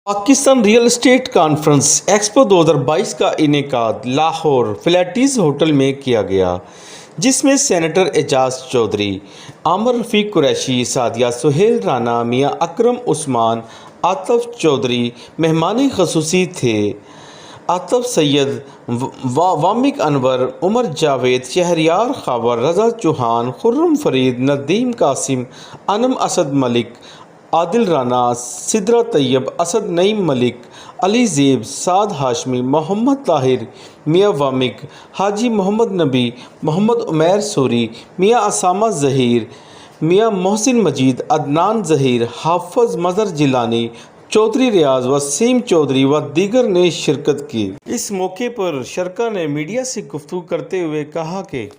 Pakistan real estate conference expo 2022 का इनेकाद Lahore फ्लैटीज़ hotel में किया गया, जिसमें सेनेटर एजाज चौधरी, आमर रफ़ीक कुरैशी, सादिया सुहेल राना, मियां अकरम उस्मान, आतफ चौधरी मेहमान खसूसी थे। आतफ सैयद, वामिक अनवर, उमर जावेद, शहरियार खावर, रजा चौहान, खुर्रम फरीद, नदीम कासिम, अनम असद मलिक, आदिल राना, सिद्रा तैयब, असद नईम मलिक, अली ज़ेब, साद हाशमी, मोहम्मद ताहिर, मियां वामिक, हाजी मोहम्मद नबी, मोहम्मद उमैर सूरी, मियां असामा ज़हीर, मियां मोहसिन मजीद, अदनान ज़हीर, हाफ़ज़ मज़हर जिलानी, चौधरी रियाज, वसीम चौधरी व दीगर ने शिरकत की। इस मौके पर शरका ने मीडिया से गुफ्तगू करते हुए कहा कि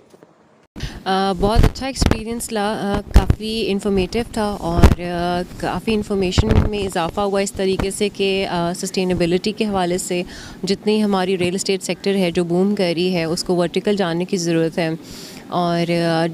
बहुत अच्छा एक्सपीरियंस काफ़ी इन्फॉर्मेटिव था और काफ़ी इन्फॉर्मेशन में इजाफ़ा हुआ इस तरीके से कि सस्टेनेबिलिटी के हवाले से जितनी हमारी रियल एस्टेट सेक्टर है जो बूम कर रही है उसको वर्टिकल जाने की ज़रूरत है और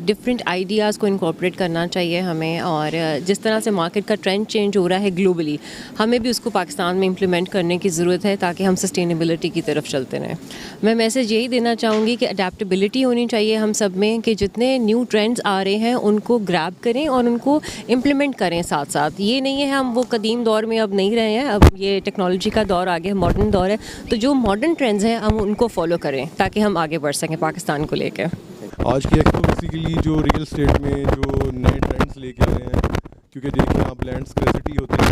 डिफरेंट आइडियाज़ को इनकॉर्पोरेट करना चाहिए हमें। और जिस तरह से मार्केट का ट्रेंड चेंज हो रहा है ग्लोबली, हमें भी उसको पाकिस्तान में इम्प्लीमेंट करने की ज़रूरत है ताकि हम सस्टेनेबिलिटी की तरफ चलते रहें। मैं मैसेज यही देना चाहूँगी कि अडेप्टेबिलिटी होनी चाहिए हम सब में, कि जितने न्यू ट्रेंड्स आ रहे हैं उनको ग्रैब करें और उनको इम्प्लीमेंट करें साथ साथ। ये नहीं है हम वो कदीम दौर में अब नहीं रहे हैं, अब ये टेक्नोलॉजी का दौर आ गया, मॉडर्न दौर है, तो जो मॉडर्न ट्रेंड्स हैं हम उनको फॉलो करें ताकि हम आगे बढ़ सकें पाकिस्तान को लेकर। आज की एक्सपो बेसिकली जो रियल स्टेट में जो नए ट्रेंड्स लेके आए हैं, क्योंकि देखिए आप लैंड स्कैर्सिटी होती है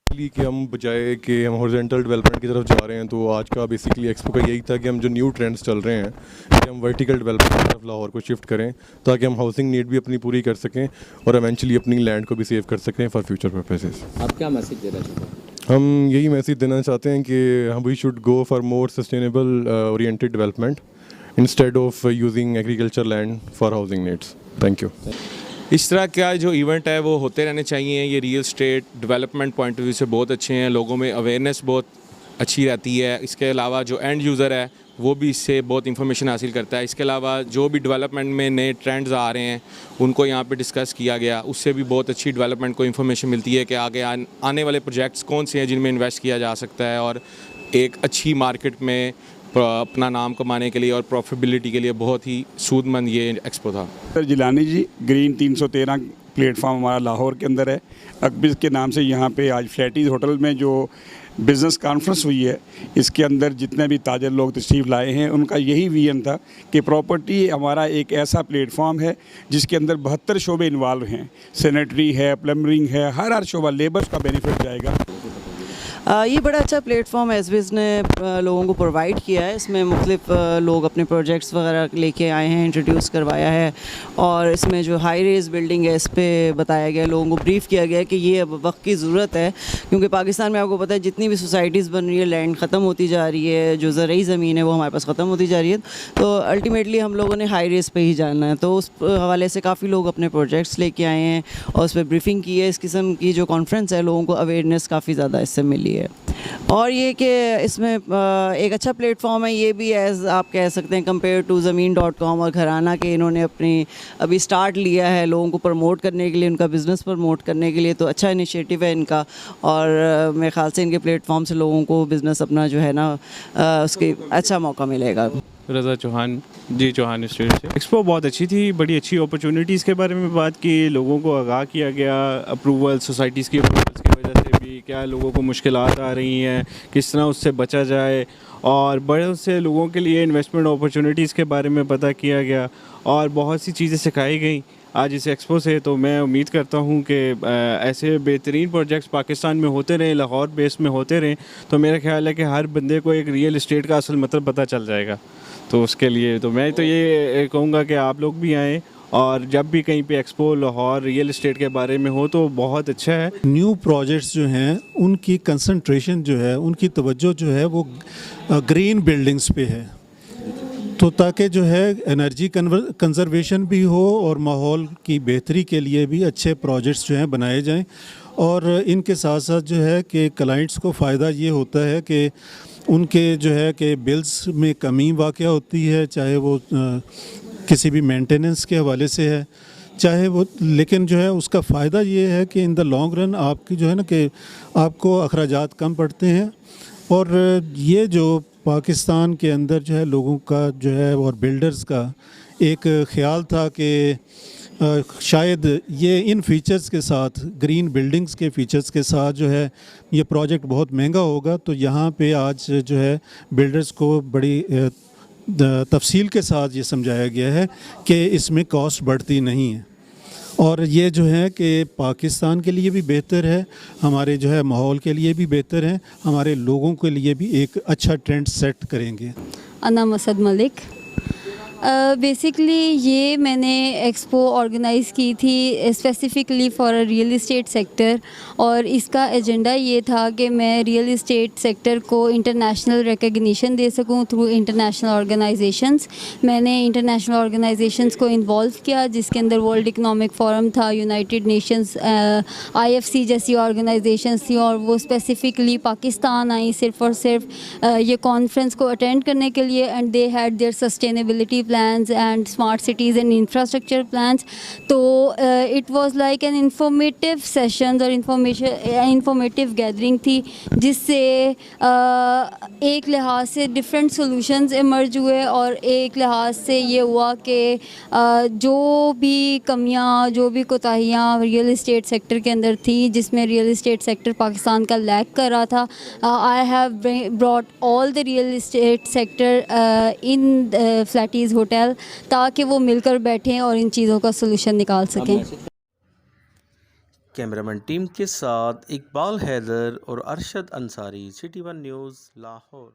में कि हम बजाय कि हम हॉरिजॉन्टल डेवलपमेंट की तरफ जा रहे हैं, तो आज का बेसिकली एक्सपो का यही था कि हम जो न्यू ट्रेंड्स चल रहे हैं कि हम वर्टिकल डेवलपमेंट की तरफ लाहौर को शिफ्ट करें ताकि हम हाउसिंग नीड भी अपनी पूरी कर सकें और इवेंचुअली अपनी लैंड को भी सेव कर सकें फॉर फ्यूचर पर्पसेस। आप क्या मैसेज देना चाहते हैं? हम यही मैसेज देना चाहते हैं कि हम we should go for more sustainable oriented development instead of using agriculture land for housing needs. Thank you. इस तरह का जो इवेंट है वो होते रहने चाहिए। ये real estate development point of view से बहुत अच्छे हैं, लोगों में अवेयरनेस बहुत अच्छी रहती है। इसके अलावा जो एंड यूज़र है वो भी इससे बहुत इंफॉर्मेशन हासिल करता है। इसके अलावा जो भी डेवलपमेंट में नए ट्रेंड्स आ रहे हैं उनको यहाँ पे डिस्कस किया गया, उससे भी बहुत अच्छी डेवलपमेंट को इंफॉर्मेशन मिलती है कि आगे आने वाले प्रोजेक्ट्स कौन से हैं जिनमें इन्वेस्ट किया जा सकता है और एक अच्छी मार्केट में अपना नाम कमाने के लिए और प्रॉफिटेबिलिटी के लिए बहुत ही सूदमंद ये एक्सपो था। सर जिलानी जी, ग्रीन 313 प्लेटफॉर्म हमारा लाहौर के अंदर है। अकबिज़ के नाम से यहाँ पे आज फ्लैटीज़ होटल में जो बिज़नेस कॉन्फ्रेंस हुई है, इसके अंदर जितने भी ताजर लोग तशरीफ़ लाए हैं उनका यही विजन था कि प्रॉपर्टी हमारा एक ऐसा प्लेटफॉर्म है जिसके अंदर 72 शोबे इन्वॉल्व हैं। सैनिटरी है, प्लम्बरिंग है, हर शोबा लेबर का बेनिफिट जाएगा। ये बड़ा अच्छा प्लेटफॉर्म एसबीएस ने लोगों को प्रोवाइड किया है। इसमें मुख्तलिफ लोग अपने प्रोजेक्ट्स वगैरह लेके आए हैं, इंट्रोड्यूस करवाया है और इसमें जो हाई रेज बिल्डिंग है इस पर बताया गया, लोगों को ब्रीफ़ किया गया कि ये अब वक्त की ज़रूरत है, क्योंकि पाकिस्तान में आपको पता है जितनी भी सोसाइटीज़ बन रही है लैंड ख़त्म होती जा रही है, जो ज़रूरी ज़मीन है वो हमारे पास ख़त्म होती जा रही है, तो अल्टीमेटली हम लोगों ने हाई रेज पे ही जाना है। तो उस हवाले से काफ़ी लोग अपने प्रोजेक्ट्स लेके आए हैं और उस पर ब्रीफिंग की है। इस किस्म की जो कॉन्फ्रेंस है लोगों को अवेयरनेस काफ़ी ज़्यादा इससे मिली है और ये कि इसमें एक अच्छा प्लेटफॉर्म है। ये भी एज आप कह सकते हैं कंपेयर टू ज़मीन.com और घराना के, इन्होंने अपनी अभी स्टार्ट लिया है लोगों को प्रमोट करने के लिए, उनका बिज़नेस प्रमोट करने के लिए, तो अच्छा इनिशिएटिव है इनका और मेरे ख्याल से इनके प्लेटफॉर्म से लोगों को बिज़नेस अपना जो है ना उसके अच्छा मौका मिलेगा। रज़ा चौहान जी, चौहान स्ट्रीट से। एक्सपो बहुत अच्छी थी, बड़ी अच्छी अपॉर्चुनिटीज़ के बारे में बात की, लोगों को आगाह किया गया, अप्रूवल सोसाइटीज़ की अप्रूवल्स की वजह से भी क्या लोगों को मुश्किलात आ रही हैं, किस तरह उससे बचा जाए, और बड़े से लोगों के लिए इन्वेस्टमेंट अपॉर्चुनिटीज़ के बारे में पता किया गया और बहुत सी चीज़ें सिखाई गई आज इस एक्सपो से। तो मैं उम्मीद करता हूँ कि ऐसे बेहतरीन प्रोजेक्ट्स पाकिस्तान में होते रहें, लाहौर बेस में होते रहें, तो मेरा ख्याल है कि हर बंदे को एक रियल इस्टेट का असल मतलब पता चल जाएगा। तो उसके लिए तो मैं तो ये कहूँगा कि आप लोग भी आएँ और जब भी कहीं पे एक्सपो लाहौर रियल इस्टेट के बारे में हो तो बहुत अच्छा है। न्यू प्रोजेक्ट्स जो हैं उनकी कंसंट्रेशन जो है, उनकी तवज्जो जो है वो ग्रीन बिल्डिंग्स पे है, तो ताकि जो है एनर्जी कंजर्वेशन भी हो और माहौल की बेहतरी के लिए भी अच्छे प्रोजेक्ट्स जो हैं बनाए जाएं। और इनके साथ साथ जो है कि क्लाइंट्स को फ़ायदा ये होता है कि उनके जो है कि बिल्स में कमी वाक़या होती है, चाहे वो किसी भी मेंटेनेंस के हवाले से है, چاہے وہ، لیکن جو ہے اس کا فائدہ یہ ہے کہ ان دا لانگ رن آپ کی جو ہے نا کہ آپ کو اخراجات کم پڑتے ہیں. اور یہ جو پاکستان کے اندر جو ہے لوگوں کا جو ہے اور بلڈرز کا ایک خیال تھا کہ شاید یہ ان فیچرز کے ساتھ، گرین بلڈنگز کے فیچرز کے ساتھ جو ہے یہ پروجیکٹ بہت مہنگا ہوگا، تو یہاں پہ آج جو ہے بلڈرز کو بڑی تفصیل کے ساتھ یہ سمجھایا گیا ہے کہ اس میں کاسٹ بڑھتی نہیں ہے. اور یہ جو ہے کہ پاکستان کے لیے بھی بہتر ہے، ہمارے جو ہے ماحول کے لیے بھی بہتر ہے، ہمارے لوگوں کے لیے بھی ایک اچھا ٹرینڈ سیٹ کریں گے. انا مسد ملک. بیسکلی یہ میں نے ایکسپو آرگنائز کی تھی specifically for real estate sector, اور اس کا ایجنڈا یہ تھا کہ میں ریئل اسٹیٹ سیکٹر کو انٹرنیشنل ریکگنیشن دے سکوں تھرو انٹرنیشنل آرگنائزیشنس. میں نے انٹرنیشنل آرگنائزیشنس کو انوالو کیا، جس کے اندر ورلڈ اکنامک فورم تھا، یونائٹڈ نیشنز، IFC جیسی آرگنائزیشنس تھیں، اور وہ اسپیسیفکلی پاکستان آئیں صرف اور صرف یہ کانفرنس کو اٹینڈ کرنے کے لیے. And they had their sustainability plans and smart cities and infrastructure plans. تو it was like an informative sessions اور informative gathering تھی، جس سے ایک لحاظ سے different solutions emerge ہوئے، اور ایک لحاظ سے یہ ہوا کہ جو بھی کمیاں، جو بھی کوتاہیاں ریئل اسٹیٹ سیکٹر کے اندر تھی، جس میں ریئل اسٹیٹ سیکٹر پاکستان کا لیک کر رہا تھا، I have brought all the real estate sector in Faletti's hotel, تاکہ وہ مل کر بیٹھیں اور ان چیزوں کا سلوشن نکال سکیں. کیمرامین ٹیم کے ساتھ اقبال حیدر اور ارشد انصاری، City 1 نیوز، لاہور.